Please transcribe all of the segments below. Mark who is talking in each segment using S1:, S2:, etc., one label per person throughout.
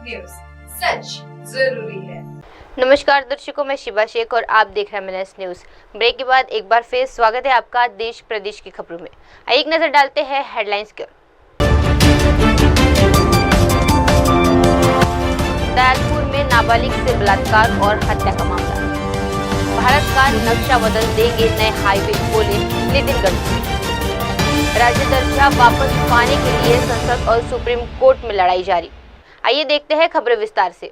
S1: News, सच जरूरी है।
S2: नमस्कार दर्शकों, मैं शिवा शेख और आप देख रहे हैं एमएनएस न्यूज। ब्रेक के बाद एक बार फिर स्वागत है आपका देश प्रदेश की खबरों में। आइए एक नजर डालते हैं हेडलाइंस की ओर। दयालपुर में नाबालिग से बलात्कार और हत्या का मामला। भारत का नक्शा बदल देंगे नए हाईवे, बोले नितिन गडकरी। राज्य दर्जा वापस पाने के लिए संसद और सुप्रीम कोर्ट में लड़ाई जारी। आइए देखते हैं खबरें विस्तार से।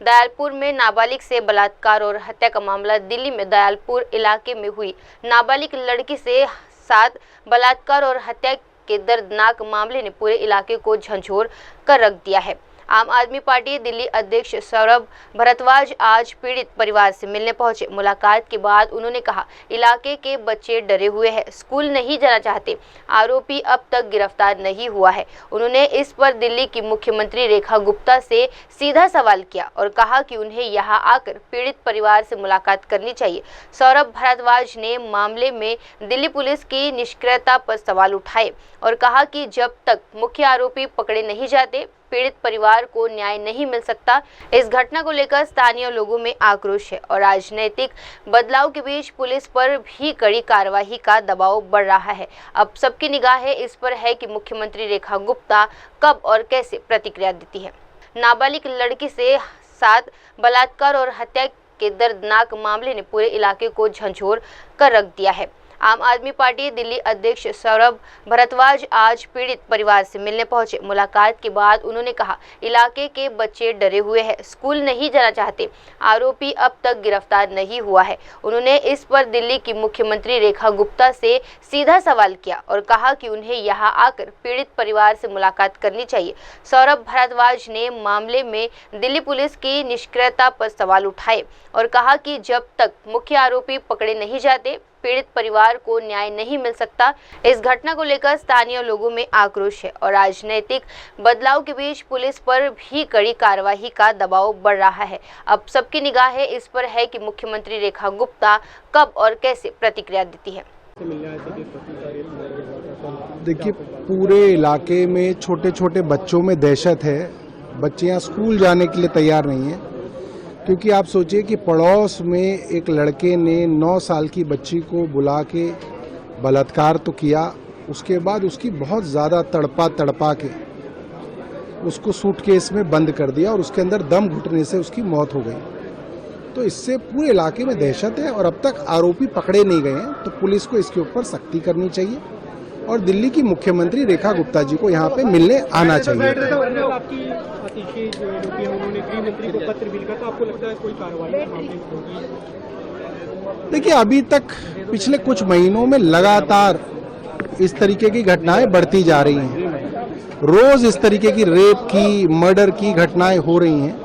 S2: दयालपुर में नाबालिग से बलात्कार और हत्या का मामला। दिल्ली में दयालपुर इलाके में हुई नाबालिग लड़की से साथ बलात्कार और हत्या के दर्दनाक मामले ने पूरे इलाके को झंझोर कर रख दिया है। आम आदमी पार्टी दिल्ली अध्यक्ष सौरभ भारद्वाज आज पीड़ित परिवार से मिलने पहुंचे। मुलाकात के बाद उन्होंने कहा, इलाके के बच्चे डरे हुए हैं, स्कूल नहीं जाना चाहते। आरोपी अब तक गिरफ्तार नहीं हुआ है। उन्होंने इस पर दिल्ली की मुख्यमंत्री रेखा गुप्ता से सीधा सवाल किया और कहा कि उन्हें यहां आकर पीड़ित परिवार से मुलाकात करनी चाहिए। सौरभ भारद्वाज ने मामले में दिल्ली पुलिस की निष्क्रियता पर सवाल उठाए और कहा कि जब तक मुख्य आरोपी पकड़े नहीं जाते, पीड़ित परिवार को न्याय नहीं मिल सकता। इस घटना को लेकर स्थानीय लोगों में आक्रोश है और राजनीतिक बदलाव के बीच पुलिस पर भी कड़ी कार्रवाई का दबाव बढ़ रहा है। अब सबकी निगाहें इस पर है कि मुख्यमंत्री रेखा गुप्ता कब और कैसे प्रतिक्रिया देती है। नाबालिग लड़की से साथ बलात्कार और हत्या के दर्दनाक मामले ने पूरे इलाके को झंझोर कर रख दिया है। आम आदमी पार्टी दिल्ली अध्यक्ष सौरभ भारद्वाज आज पीड़ित परिवार से मिलने पहुंचे। मुलाकात के बाद उन्होंने कहा, इलाके के बच्चे डरे हुए हैं, स्कूल नहीं जाना चाहते। आरोपी अब तक गिरफ्तार नहीं हुआ है। उन्होंने इस पर दिल्ली की मुख्यमंत्री रेखा गुप्ता से सीधा सवाल किया और कहा कि उन्हें यहां आकर पीड़ित परिवार से मुलाकात करनी चाहिए। सौरभ भारद्वाज ने मामले में दिल्ली पुलिस की निष्क्रियता पर सवाल उठाए और कहा कि जब तक मुख्य आरोपी पकड़े नहीं जाते, पीड़ित परिवार को न्याय नहीं मिल सकता। इस घटना को लेकर स्थानीय लोगों में आक्रोश है और राजनीतिक बदलाव के बीच पुलिस पर भी कड़ी कार्रवाई का दबाव बढ़ रहा है। अब सबकी निगाहें इस पर है कि मुख्यमंत्री रेखा गुप्ता कब और कैसे प्रतिक्रिया देती है।
S3: देखिए, पूरे इलाके में छोटे छोटे बच्चों में दहशत है। बच्चियां स्कूल जाने के लिए तैयार नहीं है, क्योंकि आप सोचिए कि पड़ोस में एक लड़के ने 9 साल की बच्ची को बुला के बलात्कार तो किया, उसके बाद उसकी बहुत ज़्यादा तड़पा के उसको सूटकेस में बंद कर दिया और उसके अंदर दम घुटने से उसकी मौत हो गई। तो इससे पूरे इलाके में दहशत है और अब तक आरोपी पकड़े नहीं गए हैं। तो पुलिस को इसके ऊपर सख्ती करनी चाहिए और दिल्ली की मुख्यमंत्री रेखा गुप्ता जी को यहाँ पे मिलने आना चाहिए। देखिए, अभी तक पिछले कुछ महीनों में लगातार इस तरीके की घटनाएं बढ़ती जा रही हैं। रोज इस तरीके की रेप की, मर्डर की घटनाएं हो रही हैं।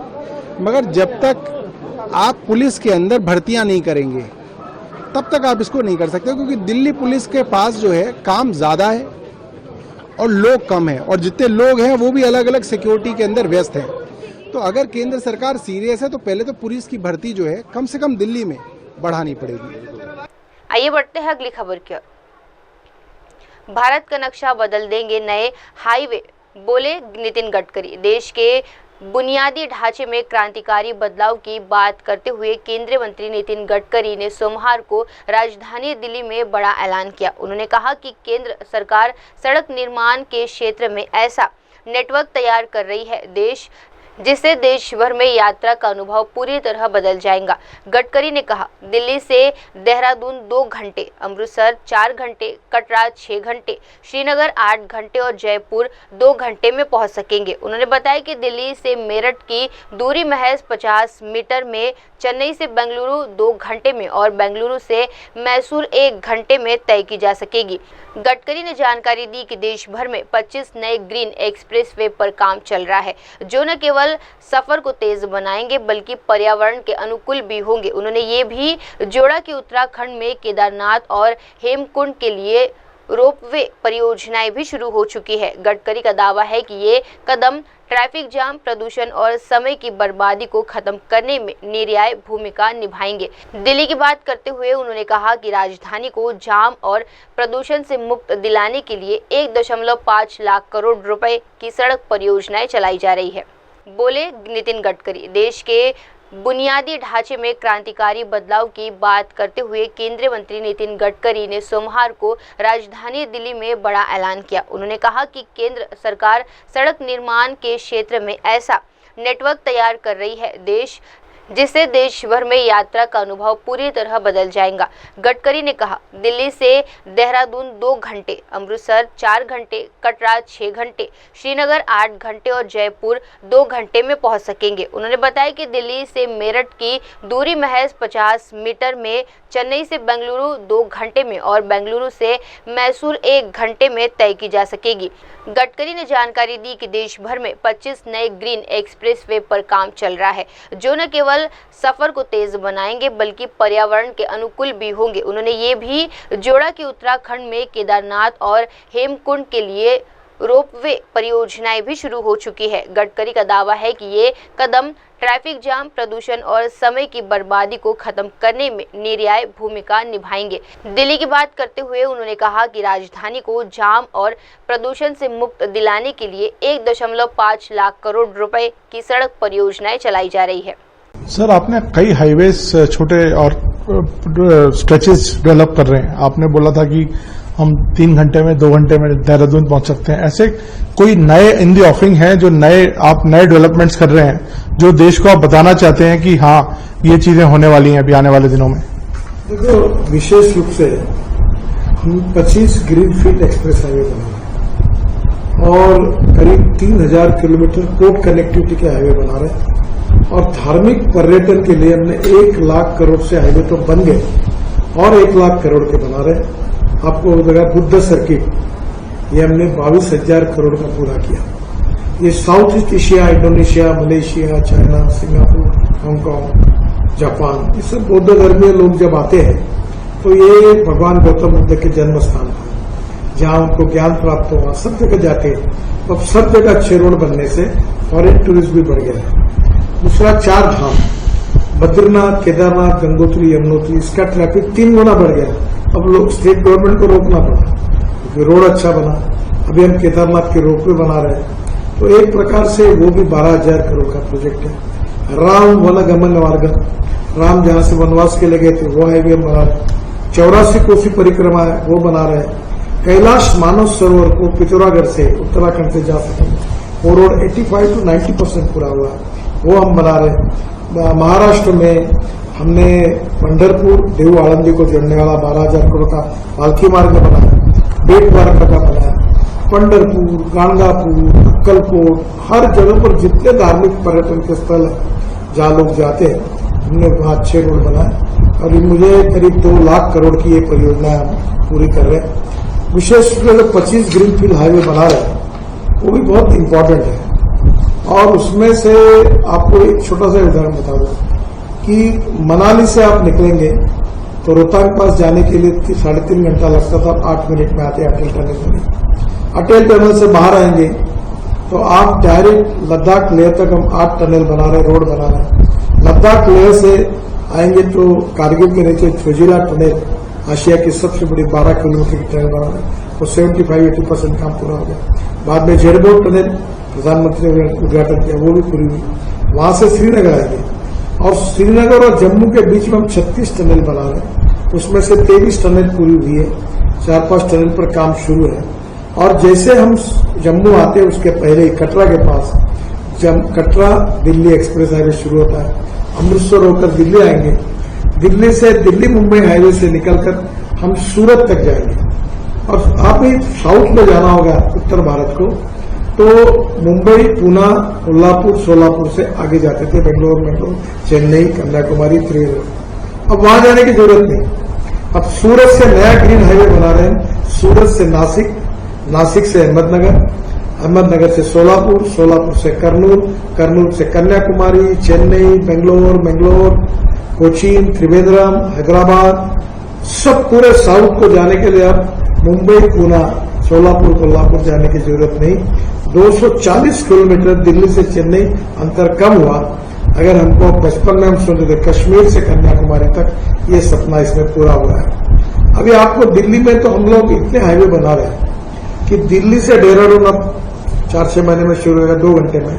S3: मगर जब तक आप पुलिस के अंदर भर्तियां नहीं करेंगे, तब तक आप इसको नहीं कर सकते, क्योंकि दिल्ली पुलिस के पास जो है काम ज्यादा है और लोग कम है, और जितने लोग हैं वो भी अलग अलग सिक्योरिटी के अंदर व्यस्त हैं। तो अगर केंद्र सरकार सीरियस है तो पहले तो पुलिस की भर्ती जो है कम से कम दिल्ली में बढ़ानी पड़ेगी।
S2: आइए बढ़ते हैं अगली खबर की ओर। भारत का नक्शा बदल देंगे नए हाईवे, बोले नितिन गडकरी। देश के बुनियादी ढांचे में क्रांतिकारी बदलाव की बात करते हुए केंद्रीय मंत्री नितिन गडकरी ने सोमवार को राजधानी दिल्ली में बड़ा ऐलान किया। उन्होंने कहा कि केंद्र सरकार सड़क निर्माण के क्षेत्र में ऐसा नेटवर्क तैयार कर रही है जिससे देश भर में यात्रा का अनुभव पूरी तरह बदल जाएगा। गडकरी ने कहा, दिल्ली से देहरादून 2 घंटे, अमृतसर 4 घंटे, कटरा 6 घंटे, श्रीनगर 8 घंटे और जयपुर 2 घंटे में पहुंच सकेंगे। उन्होंने बताया कि दिल्ली से मेरठ की दूरी महज 50 मीटर में, चेन्नई से बेंगलुरु 2 घंटे में और बेंगलुरु से मैसूर 1 घंटे में तय की जा सकेगी। गडकरी ने जानकारी दी कि देश भर में 25 नए ग्रीन एक्सप्रेसवे पर काम चल रहा है, जो न केवल सफर को तेज बनाएंगे बल्कि पर्यावरण के अनुकूल भी होंगे। उन्होंने ये भी जोड़ा कि उत्तराखंड में केदारनाथ और हेमकुंड के लिए रोपवे परियोजनाएं भी शुरू हो चुकी है। गडकरी का दावा है कि ये कदम ट्रैफिक जाम, प्रदूषण और समय की बर्बादी को खत्म करने में निर्णायक भूमिका निभाएंगे। दिल्ली की बात करते हुए उन्होंने कहा कि राजधानी को जाम और प्रदूषण से मुक्त दिलाने के लिए 1.5 लाख करोड़ रुपए की सड़क परियोजनाएं चलाई जा रही है। बोले नितिन गडकरी। देश के बुनियादी ढांचे में क्रांतिकारी बदलाव की बात करते हुए केंद्रीय मंत्री नितिन गडकरी ने सोमवार को राजधानी दिल्ली में बड़ा ऐलान किया। उन्होंने कहा कि केंद्र सरकार सड़क निर्माण के क्षेत्र में ऐसा नेटवर्क तैयार कर रही है जिससे देश भर में यात्रा का अनुभव पूरी तरह बदल जाएगा। गडकरी ने कहा, दिल्ली से देहरादून 2 घंटे, अमृतसर 4 घंटे, कटरा 6 घंटे, श्रीनगर 8 घंटे और जयपुर 2 घंटे में पहुंच सकेंगे। उन्होंने बताया कि दिल्ली से मेरठ की दूरी महज 50 मीटर में, चेन्नई से बेंगलुरु 2 घंटे में और बेंगलुरु से मैसूर 1 घंटे में तय की जा सकेगी। गडकरी ने जानकारी दी कि देश भर में 25 नए ग्रीन एक्सप्रेसवे पर काम चल रहा है, जो न केवल सफर को तेज बनाएंगे बल्कि पर्यावरण के अनुकूल भी होंगे। उन्होंने ये भी जोड़ा कि उत्तराखंड में केदारनाथ और हेमकुंड के लिए रोपवे परियोजनाएं भी शुरू हो चुकी है। गडकरी का दावा है कि ये कदम ट्रैफिक जाम, प्रदूषण और समय की बर्बादी को खत्म करने में निर्णायक भूमिका निभाएंगे। दिल्ली की बात करते हुए उन्होंने कहा कि राजधानी को जाम और प्रदूषण से मुक्त दिलाने के लिए 1.5 लाख करोड़ रुपए की सड़क परियोजनाएं चलाई जा रही है।
S4: सर, आपने कई हाईवेज छोटे और स्ट्रेचेस डेवलप कर रहे हैं। आपने बोला था कि हम 3 घंटे में 2 घंटे में देहरादून पहुंच सकते हैं। ऐसे कोई नए इन दी ऑफरिंग है जो आप नए डेवलपमेंट्स कर रहे हैं जो देश को आप बताना चाहते हैं कि हाँ, ये चीजें होने वाली हैं अभी आने वाले दिनों में?
S3: देखो, विशेष रूप से हम 25 ग्रीनफील्ड एक्सप्रेस हाईवे बना रहे हैं और करीब 3000 किलोमीटर पोर्ट कनेक्टिविटी के हाईवे बना रहे हैं और धार्मिक पर्यटन के लिए हमने 1 लाख करोड़ से हाईवे तो बन गए और 1 लाख करोड़ के बना रहे हैं। आपको लगा बुद्ध सर्किट, ये हमने 22,000 करोड़ का पूरा किया। ये south east Asia, Indonesia, Malaysia, China, Singapore, Hong Kong, Japan, ये सब बौद्ध धर्मीय लोग जब आते हैं तो ये भगवान गौतम बुद्ध के जन्म स्थान था, जहां उनको ज्ञान प्राप्त हुआ। सब जगह जाते हैं, अब सब जगह अच्छे रोड बनने से फॉरेन टूरिस्ट भी बढ़ गया है। दूसरा, 4 धाम, बद्रीनाथ, केदारनाथ, गंगोत्री, यमुनोत्री, इसका ट्रैफिक 3 गुना बढ़ गया। अब लोग स्टेट गवर्नमेंट को रोकना पड़ा क्योंकि रोड अच्छा बना। अभी हम केदारनाथ के रोपवे बना रहे हैं, तो एक प्रकार से वो भी 12,000 करोड़ का प्रोजेक्ट है। राम वन गमन मार्ग, राम जहां से वनवास के लिए गए थे वो हाईवे बना रहे। 84 कोसी परिक्रमा है वो बना रहे हैं। कैलाश मानस सरोवर को पिथौरागढ़ से, उत्तराखंड से जा सकेंगे, वो रोड 85 to 90% पूरा हुआ है, वो हम बना रहे हैं। महाराष्ट्र में हमने पंढरपुर देव आळंदी को जोड़ने वाला 12,000 करोड़ का पालखी मार्ग बनाया, बेट द्वारका का बनाया। पंढरपुर, गाणगापुर, अक्कलकोट, हर जगह पर जितने धार्मिक पर्यटन के स्थल है जहां लोग जाते हैं, हमने वहां अच्छे रोड बनाए और मुझे करीब 2 लाख करोड़ की ये परियोजना हम पूरी कर रहे हैं। विशेष रूप से 25 ग्रीनफील्ड हाईवे बना रहे हैं, वो भी बहुत इम्पोर्टेंट है। और उसमें से आपको एक छोटा सा उदाहरण बता दूं कि मनाली से आप निकलेंगे तो रोहतांग पास जाने के लिए 3.5 घंटा लगता था, 8 मिनट में आते अटल टनल में। अटल टनल से बाहर आएंगे तो आप डायरेक्ट लद्दाख लेह तक हम 8 टनल बना रहे, रोड बना रहे। लद्दाख लेह से आएंगे तो कारगिल के नीचे छोजिला टनल, आशिया की सबसे बड़ी 12 किलोमीटर की टनल बना रहे, तो 75-80% काम पूरा हो गया। बाद में जेडबोर्ड टनल प्रधानमंत्री ने उद्घाटन किया, वो भी पूरी हुई। वहां से श्रीनगर आएंगे और श्रीनगर और जम्मू के बीच में हम 36 टनल बना रहे हैं, उसमें से 23 टनल पूरी हुई है, 4-5 टनल पर काम शुरू है। और जैसे हम जम्मू आते हैं उसके पहले ही कटरा के पास कटरा दिल्ली एक्सप्रेस हाईवे शुरू होता है। अमृतसर होकर दिल्ली आएंगे, दिल्ली से दिल्ली मुंबई हाईवे से निकलकर हम सूरत तक जाएंगे। और आप ही साउथ में जाना होगा उत्तर भारत को, तो मुंबई, पूना, कोल्हापुर, सोलापुर से आगे जाते थे, बेंगलोर, चेन्नई, कन्याकुमारी, त्रिवेंद्रम। अब वहां जाने की जरूरत नहीं। अब सूरत से नया ग्रीन हाईवे बना रहे हैं, सूरत से नासिक, नासिक से अहमदनगर, अहमदनगर से सोलापुर, सोलापुर से कर्नूल, कर्नूल से कन्याकुमारी, चेन्नई, बेंगलोर, कोचीन, त्रिवेंद्रम, हैदराबाद, सब पूरे साउथ को जाने के लिए अब मुंबई, पूना, सोलापुर, कोल्हापुर जाने की जरूरत नहीं। 240 किलोमीटर दिल्ली से चेन्नई अंतर कम हुआ। अगर हमको बचपन में हम सोचते थे कश्मीर से कन्याकुमारी तक, ये सपना इसमें पूरा हुआ है। अभी आपको दिल्ली में तो हम लोग इतने हाईवे बना रहे हैं कि दिल्ली से देहरादून अब 4-6 महीने में शुरू होगा, 2 घंटे में।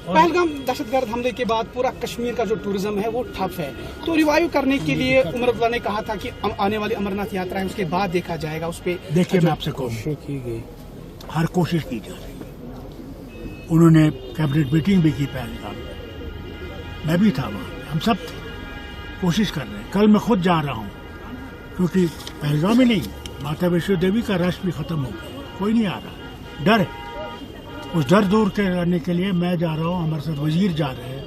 S5: पहलगाम दहशतगर्द हमले के बाद पूरा कश्मीर का जो टूरिज्म है वो ठप है, तो रिवाइव करने के लिए उमर अब्दुल्ला ने कहा था कि आने वाली अमरनाथ यात्रा है उसके बाद देखा जाएगा। उस पर
S6: देखिए, मैं आपसे कहूँ, हर कोशिश की जा रही है। उन्होंने कैबिनेट मीटिंग भी की पहलगाम में, मैं भी था वहाँ, हम सब थे, कोशिश कर रहे हैं। कल मैं खुद जा रहा हूँ, क्योंकि पहलगाम ही नहीं, माता वैष्णो देवी का रश भी खत्म हो गया, कोई नहीं आ रहा, डर है। उस डर दूर करने के लिए मैं जा रहा हूँ, हमारे साथ वजीर जा रहे हैं,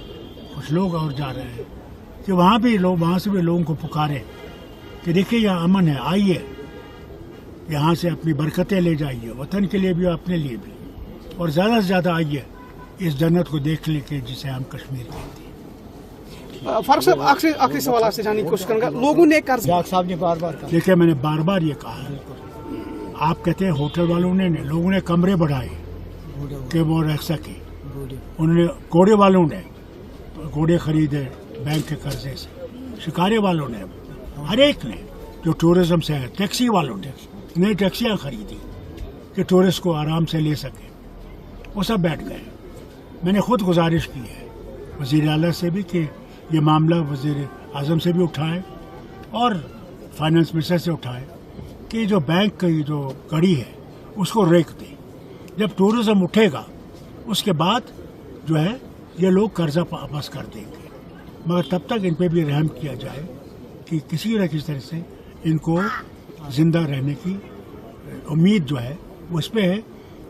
S6: कुछ लोग और जा रहे हैं, कि वहाँ भी लोग, वहाँ से भी लोगों को पुकारें कि देखिए यहाँ अमन है, आइए यहाँ से अपनी बरकतें ले जाइए, वतन के लिए भी और अपने लिए भी, और ज़्यादा से ज़्यादा आइए इस जन्नत को देख लेके जिसे हम कश्मीर कहते हैं।
S5: फारूक साहब, आखिरी सवाल आपसे जानने की कोशिश करूंगा। लोगों ने कर्ज, साहब ने बार बार,
S6: देखिए मैंने बार बार ये कहा है, आप कहते हैं होटल वालों ने, लोगों ने कमरे बढ़ाए कि वो रह सके, उन्होंने घोड़े वालों ने घोड़े खरीदे बैंक के कर्जे से, शिकारे वालों ने, हर एक ने, जो टूरिज्म से है, टैक्सी वालों ने नई टैक्सियां खरीदी कि टूरिस्ट को आराम से ले सके, वो सब बैठ गए। मैंने खुद गुजारिश की है वज़ीर आला से भी कि ये मामला वज़ीर आज़म से भी उठाएं और फाइनेंस मिनिस्टर से उठाएं कि जो बैंक की जो कड़ी है उसको रेक दें। जब टूरिज्म उठेगा उसके बाद जो है ये लोग कर्जा वापस कर देंगे, मगर तब तक इन पे भी रहम किया जाए कि किसी न किसी तरह से इनको जिंदा रहने की उम्मीद जो है उस पे है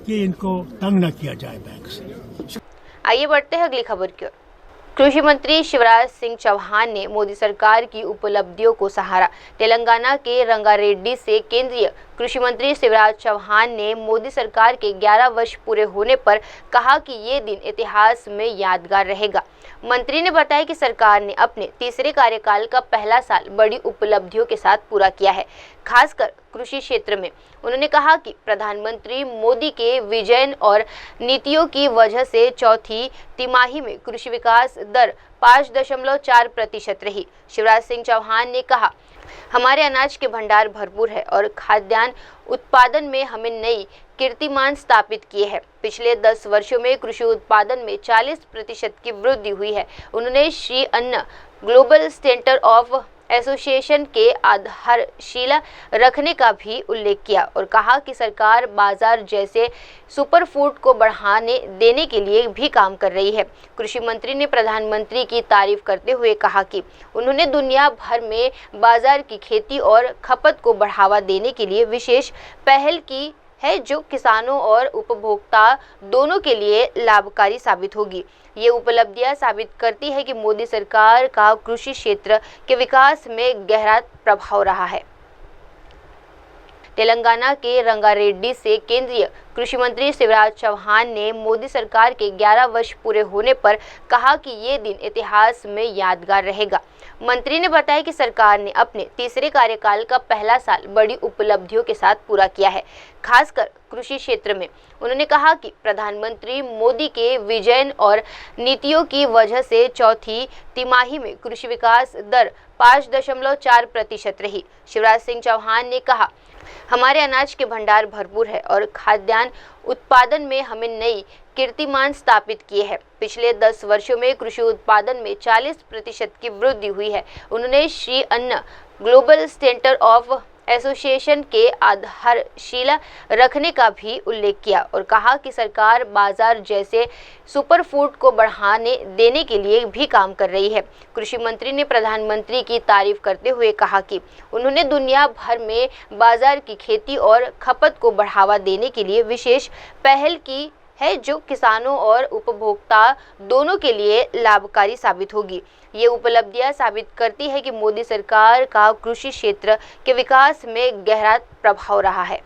S6: कि इनको तंग न किया जाए बैंक से।
S2: आइए बढ़ते हैं अगली खबर की ओर। कृषि मंत्री शिवराज सिंह चौहान ने मोदी सरकार की उपलब्धियों को सहारा। तेलंगाना के रंगारेड्डी से केंद्रीय कृषि मंत्री शिवराज चौहान ने मोदी सरकार के 11 वर्ष पूरे होने पर कहा कि ये दिन इतिहास में यादगार रहेगा। मंत्री ने बताया कि सरकार ने अपने तीसरे कार्यकाल का पहला साल बड़ी उपलब्धियों के साथ पूरा किया है, खासकर कृषि क्षेत्र में। उन्होंने कहा कि प्रधानमंत्री मोदी के विजन और नीतियों की वजह से चौथी तिमाही में कृषि विकास दर 5.4% रही। शिवराज सिंह चौहान ने कहा, हमारे अनाज के भंडार भरपूर है और खाद्यान्न उत्पादन में हमें नई कीर्तिमान स्थापित किए हैं। पिछले 10 वर्षों में कृषि उत्पादन में 40% की वृद्धि हुई है। उन्होंने श्री अन्न ग्लोबल सेंटर ऑफ एसोसिएशन के आधारशिला रखने का भी उल्लेख किया और कहा कि सरकार बाजार जैसे सुपर फूड को बढ़ाने देने के लिए भी काम कर रही है। कृषि मंत्री ने प्रधानमंत्री की तारीफ करते हुए कहा कि उन्होंने दुनिया भर में बाजार की खेती और खपत को बढ़ावा देने के लिए विशेष पहल की है, जो किसानों और उपभोक्ता दोनों के लिए लाभकारी साबित होगी। ये उपलब्धियां साबित करती है कि मोदी सरकार का कृषि क्षेत्र के विकास में गहरा प्रभाव रहा है। तेलंगाना के रंगारेड्डी से केंद्रीय कृषि मंत्री शिवराज चौहान ने मोदी सरकार के 11 वर्ष पूरे होने पर कहा कि ये दिन इतिहास में यादगार रहेगा। मंत्री ने बताया कि सरकार ने अपने तीसरे कार्यकाल का पहला साल बड़ी उपलब्धियों के साथ पूरा किया है, खासकर कृषि क्षेत्र में। उन्होंने कहा कि प्रधानमंत्री मोदी के विजन और नीतियों की वजह से चौथी तिमाही में कृषि विकास दर 5.4% रही। शिवराज सिंह चौहान ने कहा, हमारे अनाज के भंडार भरपूर है और खाद्यान्न उत्पादन में हमें नई कीर्तिमान स्थापित किए हैं। पिछले 10 वर्षों में कृषि उत्पादन में 40% की वृद्धि हुई है। उन्होंने श्री अन्न ग्लोबल सेंटर ऑफ एसोसिएशन के आधारशिला रखने का भी उल्लेख किया और कहा कि सरकार बाजार जैसे सुपर फूड को बढ़ाने देने के लिए भी काम कर रही है। कृषि मंत्री ने प्रधानमंत्री की तारीफ करते हुए कहा कि उन्होंने दुनिया भर में बाजार की खेती और खपत को बढ़ावा देने के लिए विशेष पहल की है, जो किसानों और उपभोक्ता दोनों के लिए लाभकारी साबित होगी। ये उपलब्धियां साबित करती है कि मोदी सरकार का कृषि क्षेत्र के विकास में गहरा प्रभाव रहा है।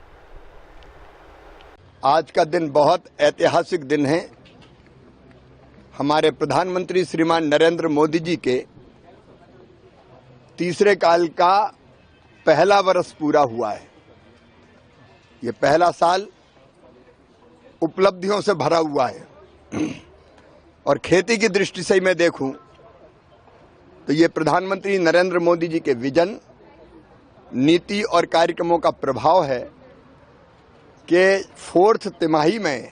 S7: आज का दिन बहुत ऐतिहासिक दिन है। हमारे प्रधानमंत्री श्रीमान नरेंद्र मोदी जी के तीसरे काल का पहला वर्ष पूरा हुआ है। ये पहला साल उपलब्धियों से भरा हुआ है और खेती की दृष्टि से मैं देखूं तो ये प्रधानमंत्री नरेंद्र मोदी जी के विजन, नीति और कार्यक्रमों का प्रभाव है कि 4th तिमाही में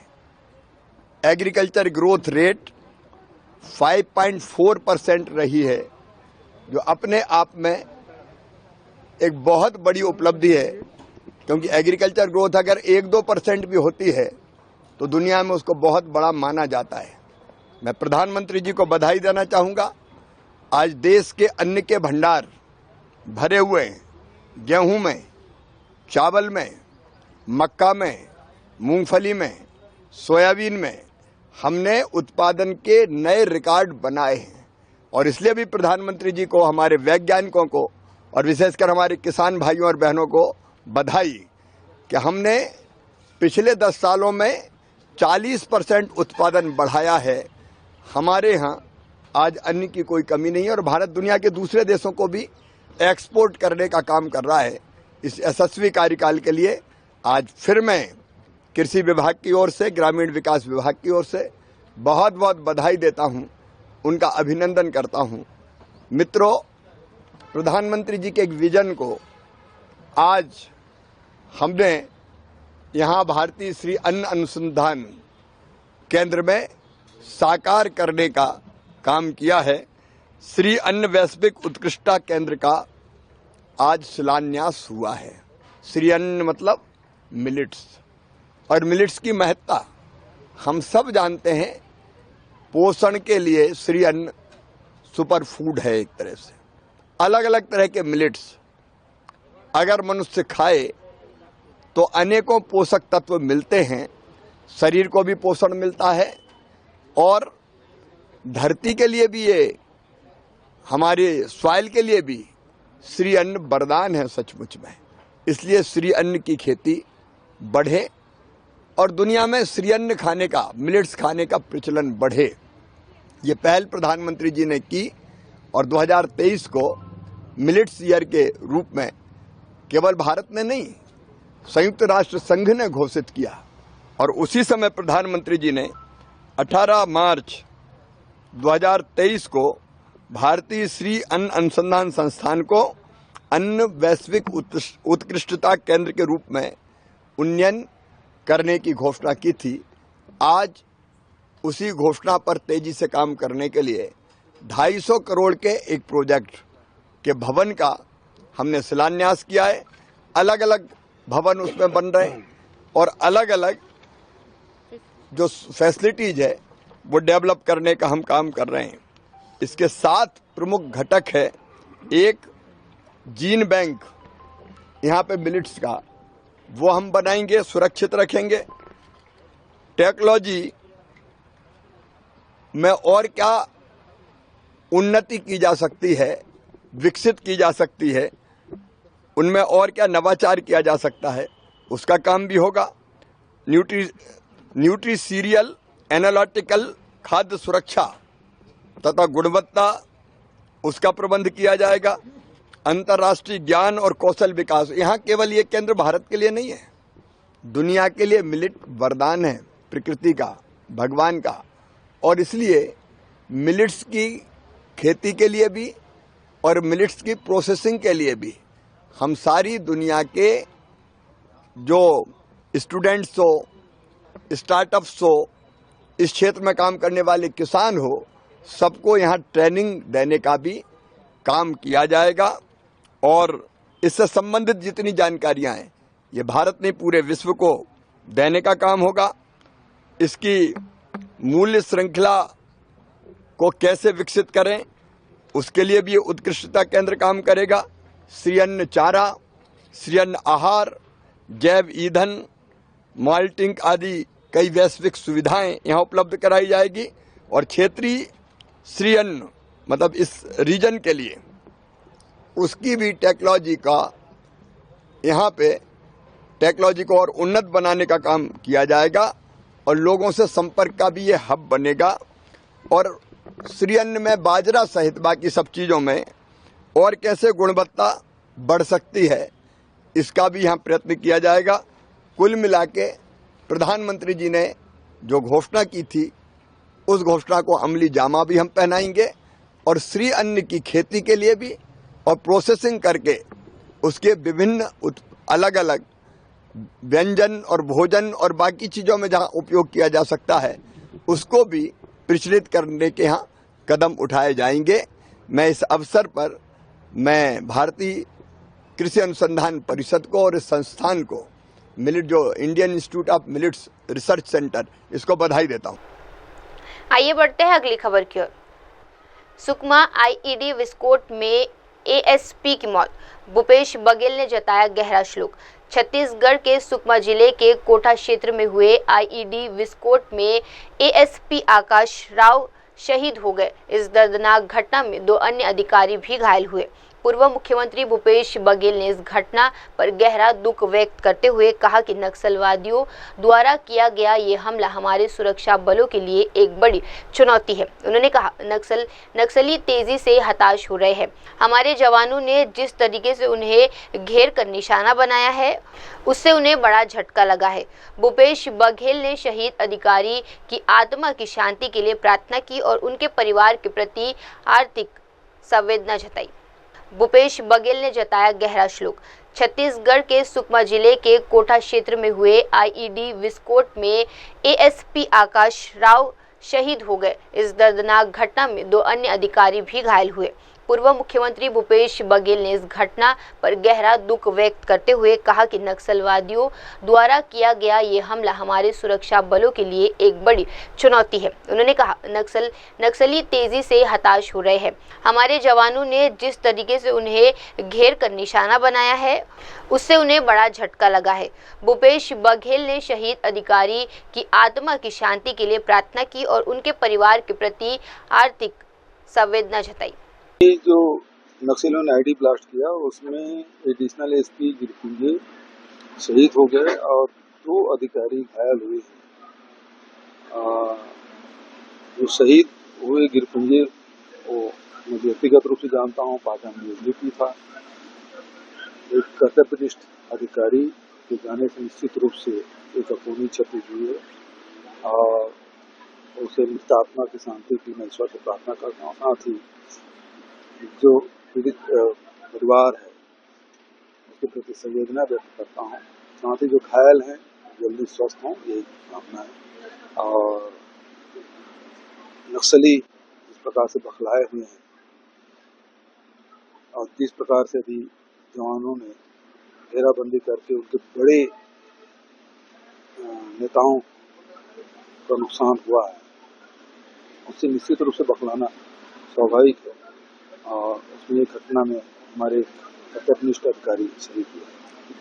S7: एग्रीकल्चर ग्रोथ रेट 5.4% रही है, जो अपने आप में एक बहुत बड़ी उपलब्धि है, क्योंकि एग्रीकल्चर ग्रोथ अगर 1-2% भी होती है तो दुनिया में उसको बहुत बड़ा माना जाता है। मैं प्रधानमंत्री जी को बधाई देना चाहूँगा। आज देश के अन्न के भंडार भरे हुए हैं, गेहूं में, चावल में, मक्का में, मूंगफली में, सोयाबीन में हमने उत्पादन के नए रिकॉर्ड बनाए हैं। और इसलिए भी प्रधानमंत्री जी को, हमारे वैज्ञानिकों को और विशेषकर हमारे किसान भाइयों और बहनों को बधाई कि हमने पिछले 10 सालों में 40% उत्पादन बढ़ाया है। हमारे यहाँ आज अन्न की कोई कमी नहीं है और भारत दुनिया के दूसरे देशों को भी एक्सपोर्ट करने का काम कर रहा है। इस यशस्वी कार्यकाल के लिए आज फिर मैं कृषि विभाग की ओर से, ग्रामीण विकास विभाग की ओर से बहुत बहुत बधाई देता हूं, उनका अभिनंदन करता हूं। मित्रों, प्रधानमंत्री जी के एक विजन को आज हमने यहां भारतीय श्री अन्न अनुसंधान केंद्र में साकार करने का काम किया है। श्री अन्न वैश्विक उत्कृष्टता केंद्र का आज शिलान्यास हुआ है। श्री अन्न मतलब मिलेट्स, और मिलेट्स की महत्ता हम सब जानते हैं। पोषण के लिए श्री अन्न सुपर फूड है। एक तरह से अलग अलग तरह के मिलेट्स अगर मनुष्य खाए तो अनेकों पोषक तत्व मिलते हैं, शरीर को भी पोषण मिलता है और धरती के लिए भी, ये हमारे सॉइल के लिए भी श्री अन्न वरदान है सचमुच में। इसलिए श्री अन्न की खेती बढ़े और दुनिया में श्री अन्न खाने का, मिलेट्स खाने का प्रचलन बढ़े। ये पहल प्रधानमंत्री जी ने की और 2023 को मिलेट्स ईयर के रूप में केवल भारत ने नहीं, संयुक्त राष्ट्र संघ ने घोषित किया। और उसी समय प्रधानमंत्री जी ने 18 मार्च 2023 को भारतीय श्री अन्न अनुसंधान संस्थान को अन्न वैश्विक उत्कृष्टता केंद्र के रूप में उन्नयन करने की घोषणा की थी। आज उसी घोषणा पर तेजी से काम करने के लिए 250 करोड़ के एक प्रोजेक्ट के भवन का हमने शिलान्यास किया है। अलग अलग भवन उसमें बन रहे हैं और अलग अलग जो फैसिलिटीज है वो डेवलप करने का हम काम कर रहे हैं। इसके 7 प्रमुख घटक है। एक जीन बैंक यहाँ पे मिलेट्स का, वो हम बनाएंगे, सुरक्षित रखेंगे। टेक्नोलॉजी में और क्या उन्नति की जा सकती है, विकसित की जा सकती है, उनमें और क्या नवाचार किया जा सकता है, उसका काम भी होगा। न्यूट्री सीरियल एनालिटिकल खाद्य सुरक्षा तथा गुणवत्ता, उसका प्रबंध किया जाएगा। अंतर्राष्ट्रीय ज्ञान और कौशल विकास, यहाँ केवल ये केंद्र भारत के लिए नहीं है, दुनिया के लिए मिलेट वरदान है, प्रकृति का, भगवान का। और इसलिए मिलेट्स की खेती के लिए भी और मिलेट्स की प्रोसेसिंग के लिए भी हम सारी दुनिया के जो स्टूडेंट्स हो, स्टार्टअप्स हो, इस क्षेत्र में काम करने वाले किसान हो, सबको यहाँ ट्रेनिंग देने का भी काम किया जाएगा। और इससे संबंधित जितनी जानकारियां हैं ये भारत ने पूरे विश्व को देने का काम होगा। इसकी मूल्य श्रृंखला को कैसे विकसित करें, उसके लिए भी उत्कृष्टता केंद्र काम करेगा। श्री अन्न चारा, श्री अन्न आहार, जैव ईंधन, माल्टिंग आदि कई वैश्विक सुविधाएं यहाँ उपलब्ध कराई जाएगी। और क्षेत्रीय श्री अन्न मतलब इस रीजन के लिए उसकी भी टेक्नोलॉजी का, यहाँ पे टेक्नोलॉजी को और उन्नत बनाने का काम किया जाएगा और लोगों से संपर्क का भी ये हब बनेगा। और श्री अन्न में बाजरा सहित बाकी सब चीज़ों में और कैसे गुणवत्ता बढ़ सकती है, इसका भी यहाँ प्रयत्न किया जाएगा। कुल मिला के प्रधानमंत्री जी ने जो घोषणा की थी उस घोषणा को अमली जामा भी हम पहनाएंगे और श्री अन्न की खेती के लिए भी और प्रोसेसिंग करके उसके विभिन्न अलग अलग व्यंजन और भोजन और बाकी चीज़ों में जहाँ उपयोग किया जा सकता है उसको भी प्रचलित करने के यहाँ कदम उठाए जाएंगे। मैं इस अवसर पर मैं भारतीय कृषि अनुसंधान परिषद को और इस संस्थान को मिलेट जो Indian institute of millets research centre इसको बधाई देता हूँ।
S2: आइए बढ़ते हैं अगली खबर की ओर। सुकमा आईईडी विस्फोट में एएसपी की मौत, भूपेश बघेल ने जताया गहरा शोक। छत्तीसगढ़ के सुकमा जिले के कोटा क्षेत्र में हुए आईईडी विस्फोट में एएसपी आकाश राव शहीद हो गए। इस दर्दनाक घटना में 2 अन्य अधिकारी भी घायल हुए। पूर्व मुख्यमंत्री भूपेश बघेल ने इस घटना पर गहरा दुख व्यक्त करते हुए कहा कि नक्सलवादियों द्वारा किया गया ये हमला हमारे सुरक्षा बलों के लिए एक बड़ी चुनौती है। उन्होंने कहा, नक्सली तेजी से हताश हो रहे हैं। हमारे जवानों ने जिस तरीके से उन्हें घेर कर निशाना बनाया है, उससे उन्हें बड़ा झटका लगा है। भूपेश बघेल ने शहीद अधिकारी की आत्मा की शांति के लिए प्रार्थना की और उनके परिवार के प्रति आर्थिक संवेदना जताई। भूपेश बघेल ने जताया गहरा शोक। छत्तीसगढ़ के सुकमा जिले के कोटा क्षेत्र में हुए आईईडी विस्फोट में एएसपी आकाश राव शहीद हो गए। इस दर्दनाक घटना में 2 अन्य अधिकारी भी घायल हुए। पूर्व मुख्यमंत्री भूपेश बघेल ने इस घटना पर गहरा दुख व्यक्त करते हुए कहा कि नक्सलवादियों द्वारा किया गया ये हमला हमारे सुरक्षा बलों के लिए एक बड़ी चुनौती है। उन्होंने कहा, नक्सली तेजी से हताश हो रहे हैं। हमारे जवानों ने जिस तरीके से उन्हें घेर कर निशाना बनाया है, उससे उन्हें बड़ा झटका लगा है। भूपेश बघेल ने शहीद अधिकारी की आत्मा की शांति के लिए प्रार्थना की और उनके परिवार के प्रति आर्थिक संवेदना जताई।
S8: ये जो नक्सलियों ने आईडी ब्लास्ट किया उसमें एडिशनल एसपी गिरपुंजे शहीद हो गए और 2 अधिकारी घायल हुए। जो शहीद हुए गिरपुंजे वो मैं व्यक्तिगत रूप से जानता हूँ, पाटन में यूपी था। एक कर्तव्यनिष्ठ अधिकारी के जाने से निश्चित रूप से एक अपूर्णीय क्षति हुई है और उसे मृत आत्मा की शांति की मैं ईश्वर से प्रार्थना करता हूँ। साथ ही जो पीड़ित परिवार है उसके प्रति संवेदना व्यक्त करता हूँ। साथ ही जो घायल हैं जल्दी स्वस्थ हों, यही कामना है। और नक्सली जिस प्रकार से बखलाए हुए हैं और जिस प्रकार से भी जवानों ने घेराबंदी करके उनके बड़े नेताओं का नुकसान हुआ है, उससे निश्चित रूप से बखलाना स्वाभाविक है। और उसमें एक घटना में हमारे कर्तव्यनिष्ठ अधिकारी शहीद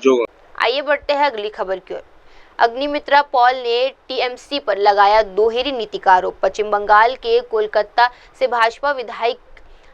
S8: हुए।
S2: आइए बढ़ते हैं अगली खबर की ओर। अग्निमित्रा पॉल ने टीएमसी पर लगाया दोहरी नीति का आरोप। पश्चिम बंगाल के कोलकाता से भाजपा विधायक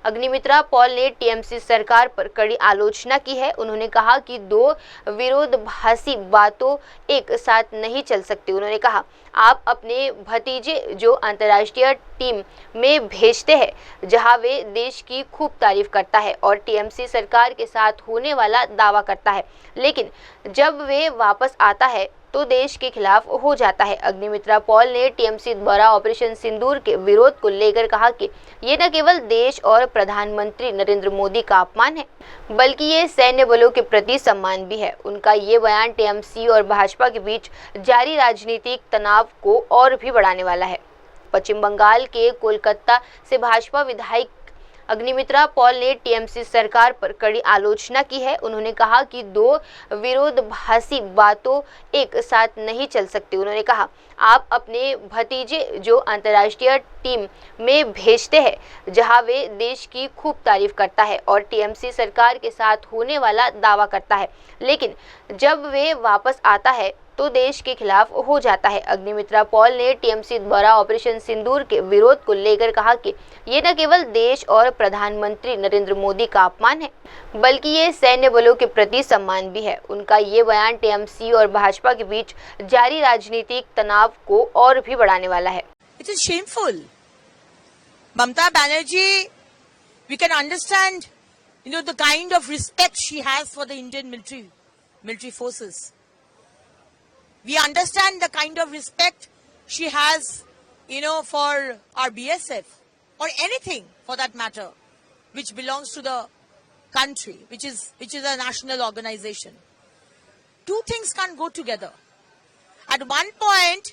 S2: अग्निमित्रा पॉल ने टीएमसी सरकार पर कड़ी आलोचना की है। उन्होंने कहा कि 2 विरोधाभासी बातों एक साथ नहीं चल सकती। उन्होंने कहा, आप अपने भतीजे जो अंतर्राष्ट्रीय टीम में भेजते हैं जहां वे देश की खूब तारीफ करता है और टीएमसी सरकार के साथ होने वाला दावा करता है, लेकिन जब वे वापस आता है तो देश के खिलाफ हो जाता है। अग्निमित्रा पॉल ने टीएमसी द्वारा ऑपरेशन सिंदूर के विरोध को लेकर कहा कि ये न केवल देश और प्रधानमंत्री नरेंद्र मोदी का अपमान है, बल्कि ये सैन्य बलों के प्रति सम्मान भी है। उनका ये बयान टीएमसी और भाजपा के बीच जारी राजनीतिक तनाव को और भी बढ़ाने वाला है। पश्चिम बंगाल के कोलकाता से भाजपा विधायक अग्निमित्रा पॉल ने टीएमसी सरकार पर कड़ी आलोचना की है। उन्होंने कहा कि 2 विरोधाभासी बातों एक साथ नहीं चल सकती। उन्होंने कहा, आप अपने भतीजे जो अंतर्राष्ट्रीय टीम में भेजते हैं जहां वे देश की खूब तारीफ करता है और टीएमसी सरकार के साथ होने वाला दावा करता है, लेकिन जब वे वापस आता है तो देश के खिलाफ हो जाता है। अग्निमित्रा पॉल ने टीएमसी द्वारा ऑपरेशन सिंदूर के विरोध को लेकर कहा कि ये न केवल देश और प्रधानमंत्री नरेंद्र मोदी का अपमान है, बल्कि ये सैन्य बलों के प्रति सम्मान भी है। उनका ये बयान टीएमसी और भाजपा के बीच जारी राजनीतिक तनाव को और भी बढ़ाने वाला है।
S9: It is shameful. Mamata Banerjee, we can understand, the kind of respect she has for the Indian military forces. We understand the kind of respect she has, for our BSF or anything for that matter, which belongs to the country, which is a national organization. 2 things can't go together. At one point,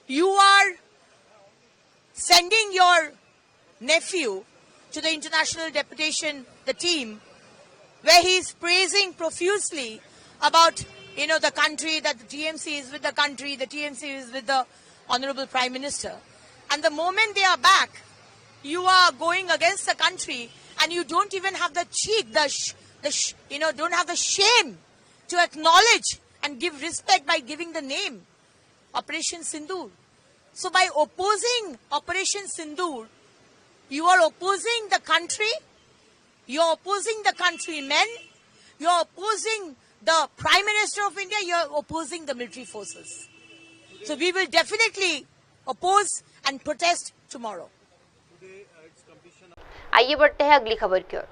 S9: you are sending your nephew to the international deputation, the team, where he is praising profusely about, the country, that the TMC is with the country, the TMC is with the Honorable Prime Minister. And the moment they are back, you are going against the country and you don't even have the cheek, don't have the shame to acknowledge and give respect by giving the name, Operation Sindoor. So by opposing Operation Sindoor, you are opposing the country, you are opposing the countrymen, you are opposing the Prime Minister of India, you are opposing the military forces. So we will definitely oppose and protest tomorrow.
S2: आइए बढ़ते हैं अगली खबर की ओर।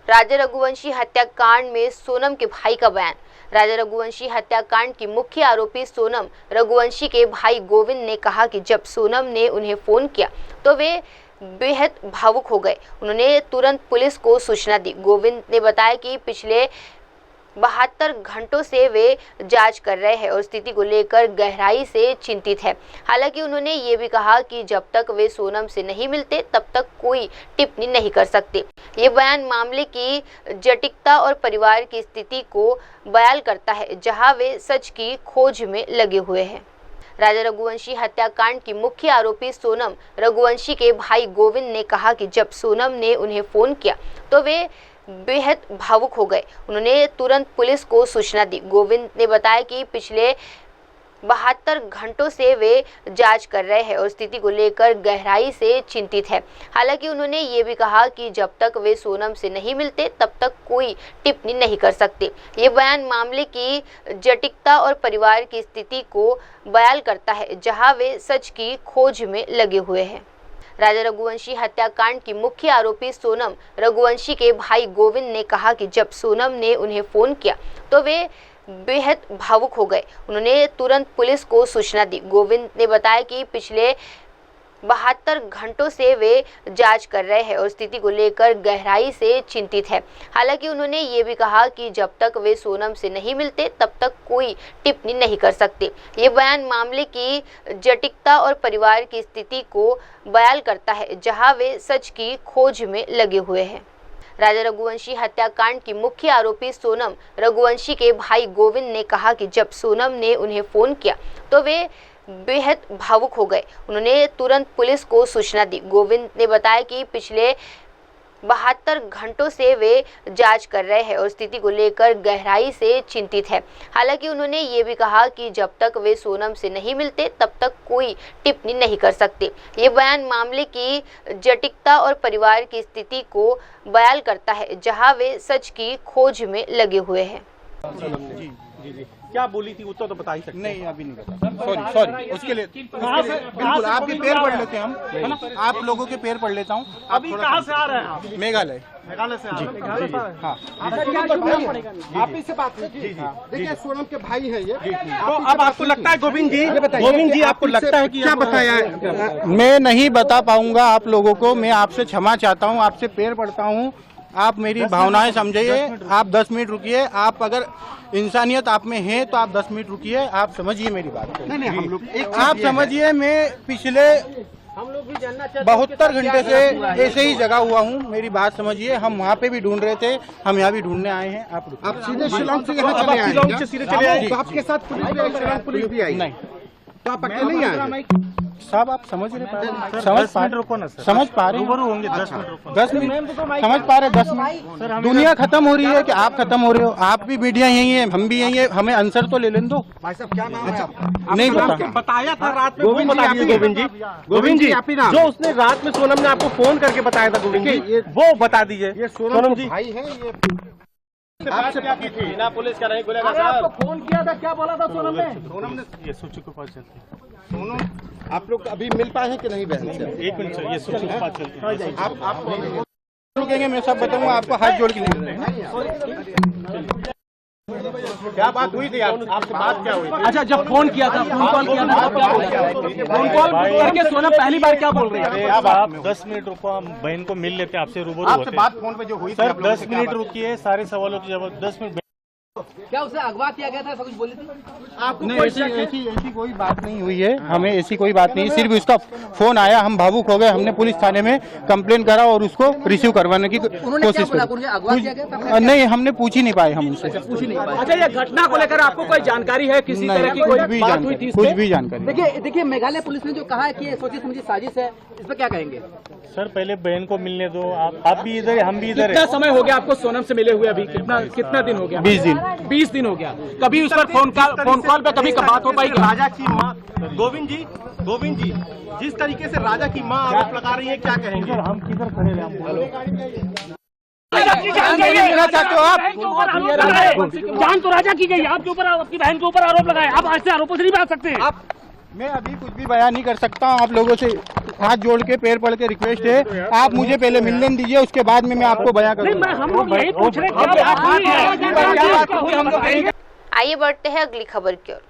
S2: राजा रघुवंशी हत्याकांड में सोनम के भाई का बयान। राजा रघुवंशी हत्याकांड की मुख्य आरोपी सोनम रघुवंशी के भाई गोविंद ने कहा कि जब सोनम ने उन्हें फोन किया तो वे बेहद भावुक हो गए। उन्होंने तुरंत पुलिस को सूचना दी। गोविंद ने बताया कि पिछले 72 घंटों से वे जांच कर रहे हैं और स्थिति को लेकर गहराई से चिंतित है। हालांकि उन्होंने ये भी कहा कि जब तक वे सोनम से नहीं मिलते तब तक कोई टिप्पणी नहीं कर सकते। ये बयान मामले की जटिलता और परिवार की स्थिति को बयान करता है, जहां वे सच की खोज में लगे हुए हैं। राजा रघुवंशी हत्याकांड की मुख्य आरोपी सोनम रघुवंशी के भाई गोविंद ने कहा कि जब सोनम ने उन्हें फोन किया तो वे बेहद भावुक हो गए। उन्होंने तुरंत पुलिस को सूचना दी। गोविंद ने बताया कि पिछले 72 घंटों से वे जांच कर रहे हैं और स्थिति को लेकर गहराई से चिंतित है। हालांकि उन्होंने ये भी कहा कि जब तक वे सोनम से नहीं मिलते तब तक कोई टिप्पणी नहीं कर सकते। ये बयान मामले की जटिलता और परिवार की स्थिति को बयान करता है, जहां वे सच की खोज में लगे हुए हैं। राजा रघुवंशी हत्याकांड की मुख्य आरोपी सोनम रघुवंशी के भाई गोविंद ने कहा कि जब सोनम ने उन्हें फोन किया तो वे बेहद भावुक हो गए। उन्होंने तुरंत पुलिस को सूचना दी। गोविंद ने बताया कि पिछले 72 घंटों से वे जांच कर रहे हैं और स्थिति को लेकर गहराई से चिंतित है। हालांकि उन्होंने ये भी कहा कि जब तक वे सोनम से नहीं मिलते तब तक कोई टिप्पणी नहीं कर सकते। ये बयान मामले की जटिलता और परिवार की स्थिति को बयान करता है, जहां वे सच की खोज में लगे हुए हैं। राजा रघुवंशी हत्याकांड की मुख्य आरोपी सोनम रघुवंशी के भाई गोविंद ने कहा कि जब सोनम ने उन्हें फोन किया तो वे बेहद भावुक हो गए। उन्होंने तुरंत पुलिस को सूचना दी। गोविंद ने बताया कि पिछले 72 घंटों से वे जांच कर रहे हैं और स्थिति को लेकर गहराई से चिंतित है। हालांकि उन्होंने ये भी कहा कि जब तक वे सोनम से नहीं मिलते तब तक कोई टिप्पणी नहीं कर सकते। ये बयान मामले की जटिलता और परिवार की स्थिति को बयान करता है, जहां वे सच की खोज में लगे हुए हैं।
S10: जी क्या बोली थी उत्तर तो बता ही सकते नहीं, अभी नहीं बता। सॉरी उसके लिए बिल्कुल आपके पैर पढ़ लेते हैं हम, है ना? आप लोगों के पैर पढ़ लेता हूँ।
S5: अभी कहाँ से आ रहे हैं आप?
S10: मेघालय
S5: से आ रहे हैं।
S10: हाँ
S5: आप इससे बात देखिए, सोनम के भाई है ये।
S10: तो अब आपको लगता है गोविंद जी आपको लगता है कि क्या बताया है? मैं नहीं बता पाऊंगा आप लोगों को। मैं आपसे क्षमा चाहता हूँ, आपसे पैर पड़ता हूँ। आप मेरी भावनाएं समझिए। आप 10 मिनट रुकिए। आप अगर इंसानियत आप में है तो आप 10 मिनट रुकिए। आप समझिए मेरी बात को।
S5: नहीं हम लोग
S10: आप समझिए, मैं पिछले 72 घंटे से ऐसे ही जगा हुआ हूँ। मेरी बात समझिए। हम वहाँ पे भी ढूंढ रहे थे, हम यहाँ भी ढूंढने आए हैं। आप
S5: सीधे शिलांग से यहाँ चले आए? शिलांग से सीधे चले आए? आपके साथ पुलिस भी आई?
S10: नहीं,
S5: तो आप अकेले ही आए?
S10: साहब आप समझ नहीं पा रहे? समझ पा रहे होंगे। 10 मिनट समझ पा रहे? 10 मिनट दुनिया खत्म हो रही है कि आप खत्म हो रहे हो? आप भी मीडिया यही है, हम भी यही है। हमें आंसर तो ले लें दो।
S5: भाई साहब क्या नाम है?
S10: नहीं
S5: बताया था रात में।
S10: गोविंद जी जो उसने रात में सोनम ने आपको फोन करके बताया था, गोविंद जी वो बता दीजिए।
S5: ये सोनम जी भाई है ये। आपसे क्या की थी?
S10: बिना पुलिस का नहीं बोलेगा।
S5: आपको फोन किया था, क्या बोला था सोनम ने?
S10: सोनम ने ये सूची को पास चलती है।
S5: सोनम आप लोग अभी मिल पाए हैं कि नहीं बहन से?
S10: 1 मिनट ये सूची को पास चलती है। आप रुकेंगे, मैं सब बताऊंगा आपको। हाथ जोड़ के क्या बात हुई थी? आपसे बात क्या हुई?
S5: अच्छा, जब फोन किया था, फोन कॉल किया था, आप क्या बोल रहे हैं? फोन कॉल करके सोनम पहली बार क्या बोल रही है?
S10: अब आप 10 मिनट रुको, हम बहन को मिल लेते हैं, आपसे रूबरू होते हैं।
S5: आपसे बात फोन पे जो हुई
S10: सर 10 मिनट रुकिए, सारे सवालों के जवाब 10 मिनट क्या उसे अगवा किया गया था, ऐसा कुछ बोली थी आपको? नहीं, ऐसी कोई बात नहीं हुई है, हमें ऐसी कोई बात नहीं, सिर्फ उसका फोन आया, हम भावुक हो गए, हमने पुलिस थाने में कंप्लेन करा और उसको रिसीव करवाने की कोशिश की। नहीं, हमने पूछ ही नहीं पाए हम उनसे।
S11: अच्छा, ये घटना को लेकर आपको कोई जानकारी है, किसी तरह की कोई बात हुई थी?
S10: कुछ भी जानकारी।
S11: देखिए मेघालय पुलिस ने जो कहा है कि ये सोची समझी साजिश है, इस पर क्या कहेंगे?
S12: सर पहले बहन को मिलने दो, आप भी इधर है, हम भी इधर है।
S11: कितना समय हो गया आपको सोनम से मिले हुए? अभी कितना दिन हो गया?
S10: 20 दिन
S11: हो गया। कभी उस पर फोन कॉल पे कभी बात हो पाई?
S12: राजा की माँ गोविंद जी जिस तरीके से राजा की माँ आरोप लगा रही है, क्या कहेंगे? हम किधर खड़े हैं?
S11: चाहते हो आप? जान तो राजा की गई, आपके ऊपर, आपकी बहन के ऊपर आरोप लगाए, आप ऐसे आरोपों से नहीं बात सकते हैं।
S10: मैं अभी कुछ भी बयान नहीं कर सकता हूँ, आप लोगों से हाथ जोड़ के पैर पड़ के रिक्वेस्ट है, आप मुझे पहले मिलने दीजिए, उसके बाद में मैं आपको बयान करूँगा।
S11: हम लोग यही पूछ रहे हैं।
S2: आइए बढ़ते हैं अगली खबर की ओर।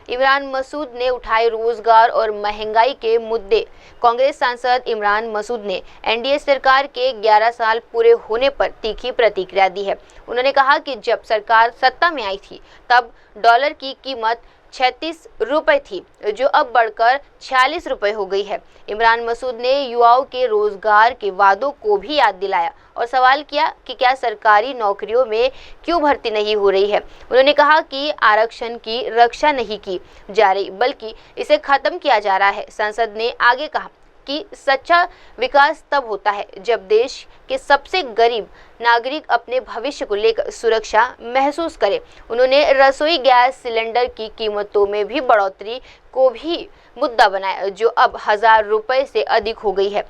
S2: इमरान मसूद ने उठाए रोजगार और महंगाई के मुद्दे। कांग्रेस सांसद इमरान मसूद ने एनडीए सरकार के 11 साल पूरे होने पर तीखी प्रतिक्रिया दी है। उन्होंने कहा कि जब सरकार सत्ता में आई थी तब डॉलर की कीमत 36 रुपए थी, जो अब बढ़कर 46 रुपए हो गई है। इमरान मसूद ने युवाओं के रोजगार के वादों को भी याद दिलाया और सवाल किया कि क्या सरकारी नौकरियों में क्यों भर्ती नहीं हो रही है। उन्होंने कहा कि आरक्षण की रक्षा नहीं की जा रही, बल्कि इसे खत्म किया जा रहा है। सांसद ने आगे कहा कि सच्चा विकास तब होता है जब देश के सबसे गरीब नागरिक अपने भविष्य को लेकर सुरक्षा महसूस करे। उन्होंने रसोई गैस सिलेंडर की कीमतों में भी बढ़ोतरी को भी मुद्दा बनाया, जो अब 1000 रुपए से अधिक हो गई है।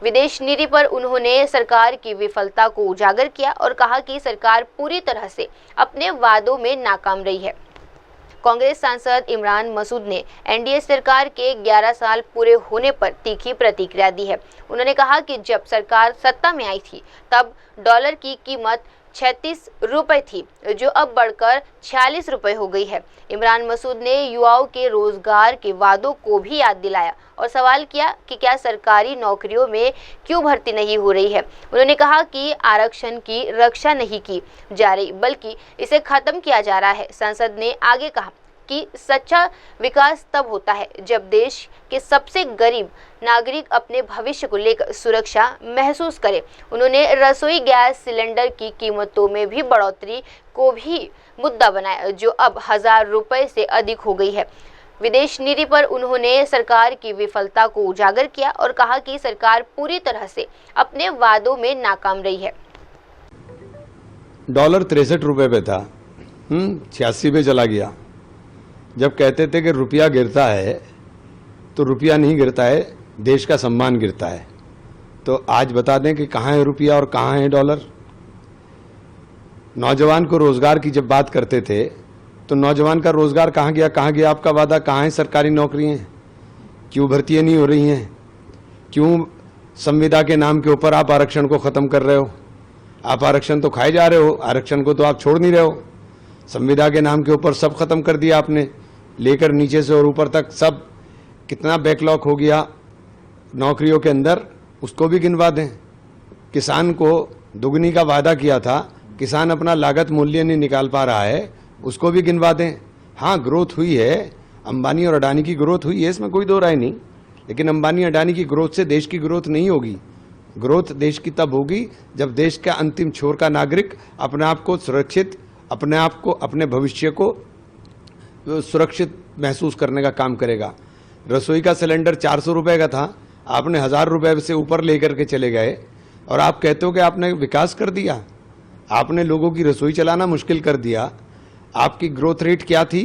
S2: विदेश नीति पर उन्होंने सरकार की विफलता को उजागर किया और कहा कि सरकार पूरी तरह से अपने वादों में नाकाम रही है। कांग्रेस सांसद इमरान मसूद ने एनडीए सरकार के 11 साल पूरे होने पर तीखी प्रतिक्रिया दी है। उन्होंने कहा कि जब सरकार सत्ता में आई थी तब डॉलर की कीमत 36 रुपए थी, जो अब बढ़कर 46 रुपए हो गई है। इमरान मसूद ने युवाओं के रोजगार के वादों को भी याद दिलाया और सवाल किया कि क्या सरकारी नौकरियों में क्यों भर्ती नहीं हो रही है। उन्होंने कहा कि आरक्षण की रक्षा नहीं की जा रही, बल्कि इसे खत्म किया जा रहा है। सांसद ने आगे कहा कि सच्चा विकास तब होता है जब देश के सबसे गरीब नागरिक अपने भविष्य को लेकर सुरक्षा महसूस करे। उन्होंने रसोई गैस सिलेंडर की कीमतों में भी बढ़ोतरी को भी मुद्दा बनाया, जो अब 1000 रुपए से अधिक हो गई है। विदेश नीति पर उन्होंने सरकार की विफलता को उजागर किया और कहा कि सरकार पूरी तरह से अपने वादों में नाकाम रही है।
S13: डॉलर 63 रुपए पे था, 86 पे चला गया। जब कहते थे कि रुपया गिरता है तो रुपया नहीं गिरता है, देश का सम्मान गिरता है। तो आज बता दें कि कहाँ है रुपया और कहाँ है डॉलर। नौजवान को रोजगार की जब बात करते थे तो नौजवान का रोजगार कहाँ गया आपका वादा, कहाँ है सरकारी नौकरियाँ, क्यों भर्तियाँ नहीं हो रही हैं, क्यों संविदा के नाम के ऊपर आप आरक्षण को ख़त्म कर रहे हो। आप आरक्षण तो खाए जा रहे हो, आरक्षण को तो आप छोड़ नहीं रहे हो। संविदा के नाम के ऊपर सब खत्म कर दिया आपने, लेकर नीचे से और ऊपर तक सब। कितना बैकलॉग हो गया नौकरियों के अंदर, उसको भी गिनवा दें। किसान को दुगनी का वादा किया था, किसान अपना लागत मूल्य नहीं निकाल पा रहा है, उसको भी गिनवा दें। हाँ, ग्रोथ हुई है, अंबानी और अडानी की ग्रोथ हुई है, इसमें कोई दो राय नहीं, लेकिन अंबानी अडानी की ग्रोथ से देश की ग्रोथ नहीं होगी। ग्रोथ देश की तब होगी जब देश का अंतिम छोर का नागरिक अपने आप को सुरक्षित, अपने आप को, अपने भविष्य को सुरक्षित महसूस करने का काम करेगा। रसोई का सिलेंडर 400 रुपए का था, आपने 1000 रुपए से ऊपर लेकर के चले गए और आप कहते हो कि आपने विकास कर दिया। आपने लोगों की रसोई चलाना मुश्किल कर दिया। आपकी ग्रोथ रेट क्या थी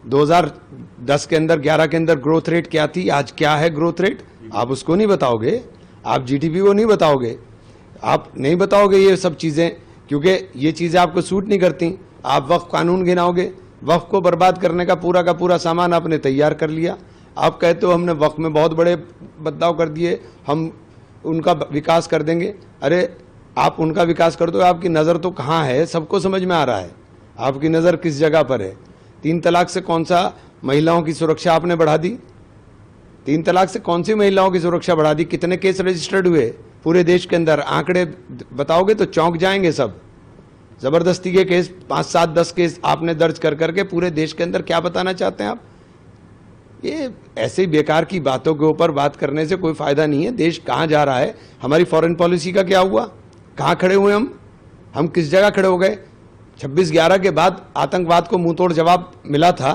S13: 2010 के अंदर, 11 के अंदर ग्रोथ रेट क्या थी, आज क्या है ग्रोथ रेट, आप उसको नहीं बताओगे। आप जीडीपी को नहीं बताओगे, आप नहीं बताओगे ये सब चीज़ें, क्योंकि ये चीज़ें आपको सूट नहीं करती। आप वक्फ कानून गिनाओगे, वक्फ को बर्बाद करने का पूरा सामान आपने तैयार कर लिया। आप कहते हो हमने वक्फ में बहुत बड़े बदलाव कर दिए, हम उनका विकास कर देंगे। अरे आप उनका विकास कर दो, आपकी नज़र तो कहाँ है, सबको समझ में आ रहा है आपकी नज़र किस जगह पर है। 3 तलाक से कौन सा महिलाओं की सुरक्षा आपने बढ़ा दी? 3 तलाक से कौन सी महिलाओं की सुरक्षा बढ़ा दी? कितने केस रजिस्टर्ड हुए पूरे देश के अंदर? आंकड़े बताओगे तो चौंक जाएंगे सब। जबरदस्ती के केस 5, 7, 10 केस आपने दर्ज कर करके पूरे देश के अंदर क्या बताना चाहते हैं आप? ये ऐसे बेकार की बातों के ऊपर बात करने से कोई फायदा नहीं है। देश कहाँ जा रहा है, हमारी फॉरेन पॉलिसी का क्या हुआ, कहाँ खड़े हुए हम किस जगह खड़े हो गए? 26/11 के बाद आतंकवाद को मुंह तोड़ जवाब मिला था,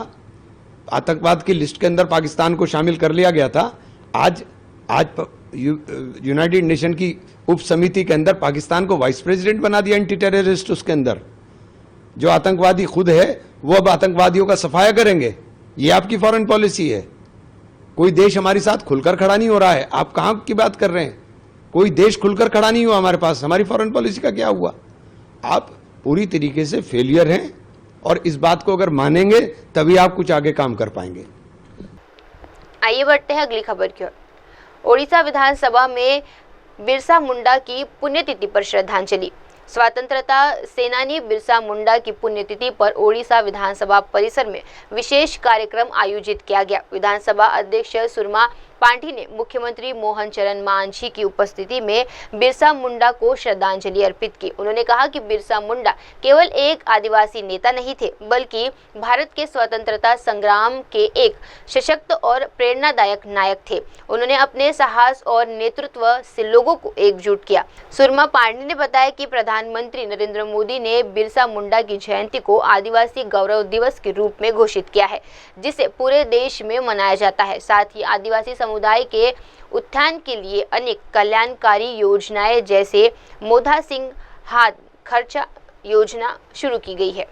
S13: आतंकवाद की लिस्ट के अंदर पाकिस्तान को शामिल कर लिया गया था। आज यूनाइटेड नेशन की उप समिति के अंदर पाकिस्तान को वाइस प्रेसिडेंट बना दिया एंटी टेररिस्ट। उसके अंदर जो आतंकवादी खुद है वो अब आतंकवादियों का सफाया करेंगे। ये आपकी फॉरेन पॉलिसी है। कोई देश हमारे साथ खुलकर खड़ा नहीं हो रहा है। आप कहां की बात कर रहे हैं? कोई देश खुलकर खड़ा नहीं हुआ हमारे पास। हमारी फॉरेन पॉलिसी का क्या हुआ? आप पूरी तरीके से फेलियर हैं और इस बात को अगर मानेंगे तभी आप कुछ आगे काम कर पाएंगे।
S2: आइए बढ़ते हैं अगली खबर की ओर। ओडिशा विधानसभा में बिरसा मुंडा की पुण्यतिथि पर श्रद्धांजलि। स्वतंत्रता सेनानी बिरसा मुंडा की पुण्यतिथि पर ओडिशा विधानसभा परिसर में विशेष कार्यक्रम आयोजित किया गया। विधानसभा अध्यक्ष सुरमा पांठी ने मुख्यमंत्री मोहन चरण मांझी की उपस्थिति में बिरसा मुंडा को श्रद्धांजलि अर्पित की। उन्होंने कहा कि बिरसा मुंडा केवल एक आदिवासी नेता नहीं थे, बल्कि भारत के स्वतंत्रता संग्राम के एक सशक्त और प्रेरणादायक नायक थे। उन्होंने अपने साहस और नेतृत्व से लोगों को एकजुट किया। सुरमा पांठी ने बताया कि प्रधानमंत्री नरेंद्र मोदी ने बिरसा मुंडा की जयंती को आदिवासी गौरव दिवस के रूप में घोषित किया है, जिसे पूरे देश में मनाया जाता है। साथ ही आदिवासी समुदाय के उत्थान के लिए अनेक कल्याणकारी योजनाएं जैसे मोधा सिंह हाथ खर्चा योजना शुरू की गई है।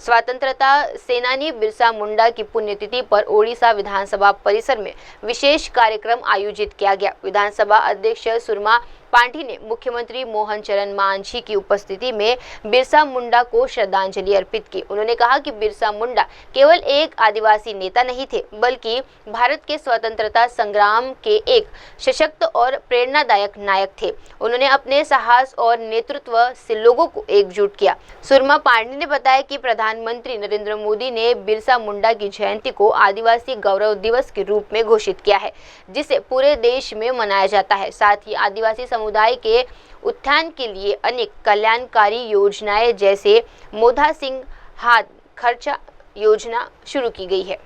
S2: स्वतंत्रता सेनानी बिरसा मुंडा की पुण्यतिथि पर ओडिशा विधानसभा परिसर में विशेष कार्यक्रम आयोजित किया गया। विधानसभा अध्यक्ष सुरमा पांठी ने मुख्यमंत्री मोहन चरण मांझी की उपस्थिति में बिरसा मुंडा को श्रद्धांजलि अर्पित की। उन्होंने कहा कि बिरसा मुंडा केवल एक आदिवासी नेता नहीं थे, बल्कि भारत के स्वतंत्रता संग्राम के एक सशक्त और प्रेरणादायक नायक थे। उन्होंने अपने साहस और नेतृत्व से लोगों को एकजुट किया। सुरमा पांठी ने बताया कि प्रधानमंत्री नरेंद्र मोदी ने बिरसा मुंडा की जयंती को आदिवासी गौरव दिवस के रूप में घोषित किया है, जिसे पूरे देश में मनाया जाता है। साथ ही आदिवासी समुदाय के उत्थान के लिए अनेक कल्याणकारी योजनाएं जैसे मोधा सिंह हाथ खर्चा योजना शुरू की गई है।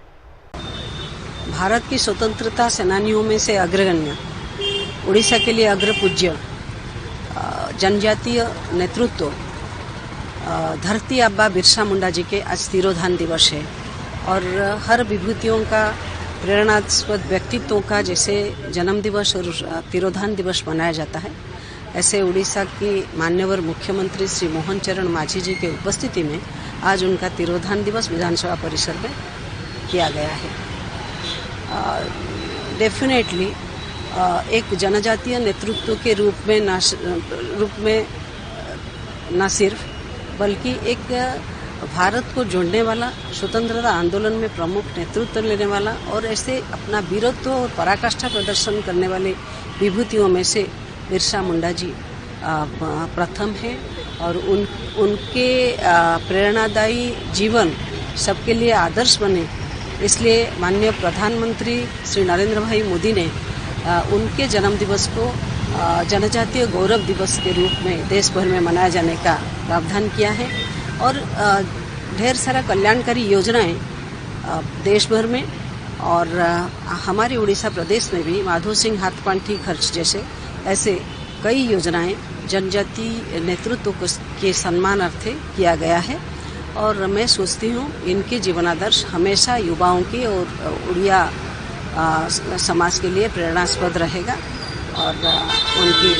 S14: भारत की स्वतंत्रता सेनानियों में से अग्रगण्य, उड़ीसा के लिए अग्रपूज्य जनजातीय नेतृत्व धरती आबा बिरसा मुंडा जी के आज तिरोधान दिवस है और हर विभूतियों का प्रेरणास्पद व्यक्तित्वों का जैसे जन्म दिवस और तिरोधान दिवस मनाया जाता है, ऐसे उड़ीसा की मान्यवर मुख्यमंत्री श्री मोहन चरण मांझी जी के उपस्थिति में आज उनका तिरोधान दिवस विधानसभा परिसर में किया गया है। डेफिनेटली एक जनजातीय नेतृत्व के रूप में न सिर्फ बल्कि एक भारत को जोड़ने वाला, स्वतंत्रता आंदोलन में प्रमुख नेतृत्व लेने वाला और ऐसे अपना वीरत्व और पराकाष्ठा प्रदर्शन करने वाले विभूतियों में से बिरसा मुंडा जी प्रथम है और उनके प्रेरणादायी जीवन सबके लिए आदर्श बने, इसलिए माननीय प्रधानमंत्री श्री नरेंद्र भाई मोदी ने उनके जन्म दिवस को जनजातीय गौरव दिवस के रूप में देश भर में मनाए जाने का प्रावधान किया है और ढेर सारा कल्याणकारी योजनाएं देश भर में और हमारे उड़ीसा प्रदेश में भी माधो सिंह हाथपांठी खर्च जैसे ऐसे कई योजनाएं जनजातीय नेतृत्व के सम्मानार्थे किया गया है और मैं सोचती हूँ इनके जीवनादर्श हमेशा युवाओं के और उड़िया समाज के लिए प्रेरणास्पद रहेगा और उनकी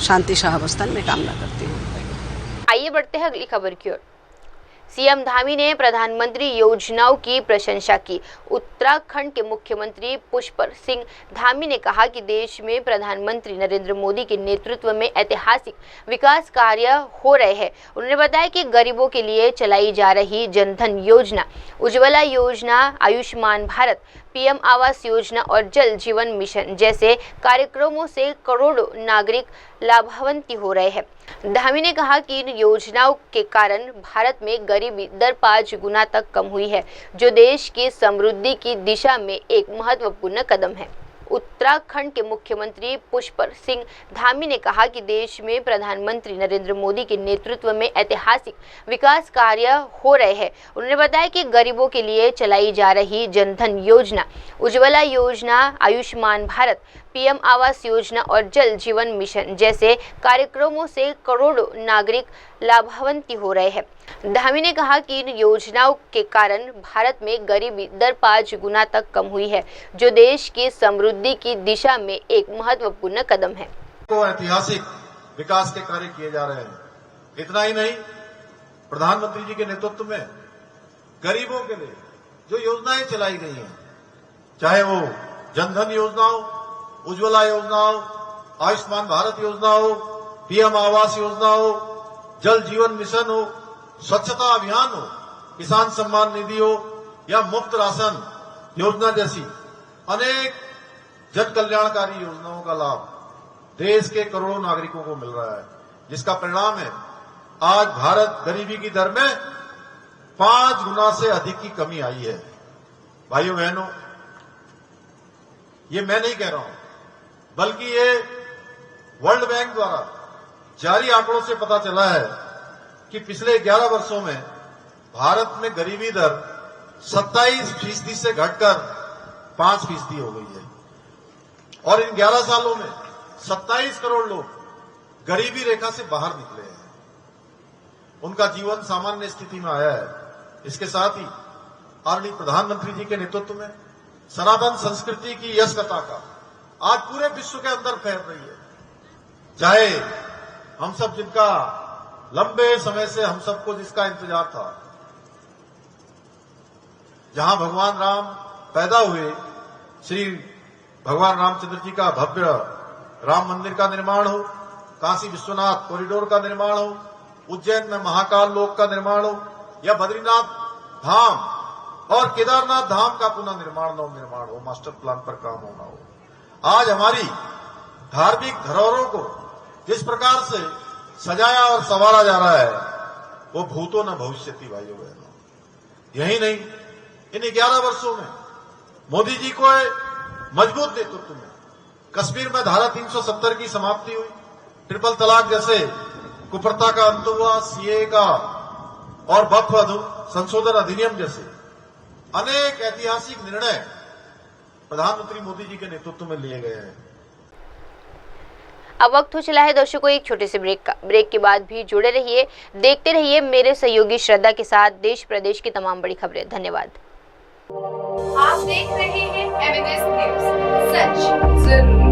S14: शांति सहावस्थान में कामना करती हूँ।
S2: आइए बढ़ते हैं अगली खबर की ओर। सीएम धामी ने प्रधानमंत्री योजनाओं की प्रशंसा की। उत्तराखंड के मुख्यमंत्री पुष्कर सिंह धामी ने कहा कि देश में प्रधानमंत्री नरेंद्र मोदी के नेतृत्व में ऐतिहासिक विकास कार्य हो रहे हैं। उन्होंने बताया कि गरीबों के लिए चलाई जा रही जनधन योजना, उज्ज्वला योजना, आयुष्मान भारत, पीएम आवास योजना और जल जीवन मिशन जैसे कार्यक्रमों से करोड़ों नागरिक लाभान्वित हो रहे हैं। धामी ने कहा कि इन योजनाओं के कारण भारत में गरीबी दर 5 गुना तक कम हुई है, जो देश की समृद्धि की दिशा में एक महत्वपूर्ण कदम है। उत्तराखंड के मुख्यमंत्री पुष्कर सिंह धामी ने कहा कि देश में प्रधानमंत्री नरेंद्र मोदी के नेतृत्व में ऐतिहासिक विकास कार्य हो रहे हैं। उन्होंने बताया कि गरीबों के लिए चलाई जा रही जनधन योजना, उज्ज्वला योजना, आयुष्मान भारत, पीएम आवास योजना और जल जीवन मिशन जैसे कार्यक्रमों से करोड़ों नागरिक लाभान्वित हो रहे हैं। धामी ने कहा कि इन योजनाओं के कारण भारत में गरीबी दर 5 गुना तक कम हुई है, जो देश की समृद्धि की दिशा में एक महत्वपूर्ण कदम है।
S15: तो ऐतिहासिक विकास के कार्य किए जा रहे हैं। इतना ही नहीं, प्रधानमंत्री जी के नेतृत्व में गरीबों के लिए जो योजनाएं चलाई गई हैं, चाहे वो जनधन योजना हो, उज्ज्वला योजना हो, आयुष्मान भारत योजना हो, पीएम आवास योजना हो, जल जीवन मिशन हो, स्वच्छता अभियान हो, किसान सम्मान निधि हो या मुफ्त राशन योजना जैसी अनेक जन कल्याणकारी योजनाओं का लाभ देश के करोड़ों नागरिकों को मिल रहा है, जिसका परिणाम है आज भारत गरीबी की दर में 5 गुना से अधिक की कमी आई है। भाइयों बहनों, ये मैं नहीं कह रहा हूं, बल्कि ये वर्ल्ड बैंक द्वारा जारी आंकड़ों से पता चला है कि पिछले 11 वर्षों में भारत में गरीबी दर 27% से घटकर 5% हो गई है और इन 11 सालों में 27 करोड़ लोग गरीबी रेखा से बाहर निकले हैं, उनका जीवन सामान्य स्थिति में आया है। इसके साथ ही आदरणीय प्रधानमंत्री जी के नेतृत्व में सनातन संस्कृति की यश कथा का आज पूरे विश्व के अंदर फैल रही है। चाहे हम सब जिनका लंबे समय से हम सबको जिसका इंतजार था, जहां भगवान राम पैदा हुए, श्री भगवान रामचंद्र जी का भव्य राम मंदिर का निर्माण हो, काशी विश्वनाथ कॉरिडोर का निर्माण हो, उज्जैन में महाकाल लोक का निर्माण हो या बद्रीनाथ धाम और केदारनाथ धाम का पुनः निर्माण नवनिर्माण हो, मास्टर प्लान पर काम होना हो। आज हमारी धार्मिक धरोहरों को जिस प्रकार से सजाया और संवारा जा रहा है, वो भूतो न भविष्यति भाइयों बहनों। यही नहीं, इन 11 वर्षों में मोदी जी को मजबूत नेतृत्व में कश्मीर में धारा 370 की समाप्ति हुई, ट्रिपल तलाक जैसे कुप्रथा का अंत हुआ, सीए का और वक्फ संशोधन अधिनियम जैसे अनेक ऐतिहासिक निर्णय प्रधानमंत्री मोदी जी के नेतृत्व में लिए गए हैं।
S2: अब वक्त हो चला है दर्शकों एक छोटे से ब्रेक का। ब्रेक के बाद भी जुड़े रहिए, देखते रहिए मेरे सहयोगी श्रद्धा के साथ देश प्रदेश की तमाम बड़ी खबरें। धन्यवाद।
S1: आप देख रहे हैं एमएनएस न्यूज, सच जरूर।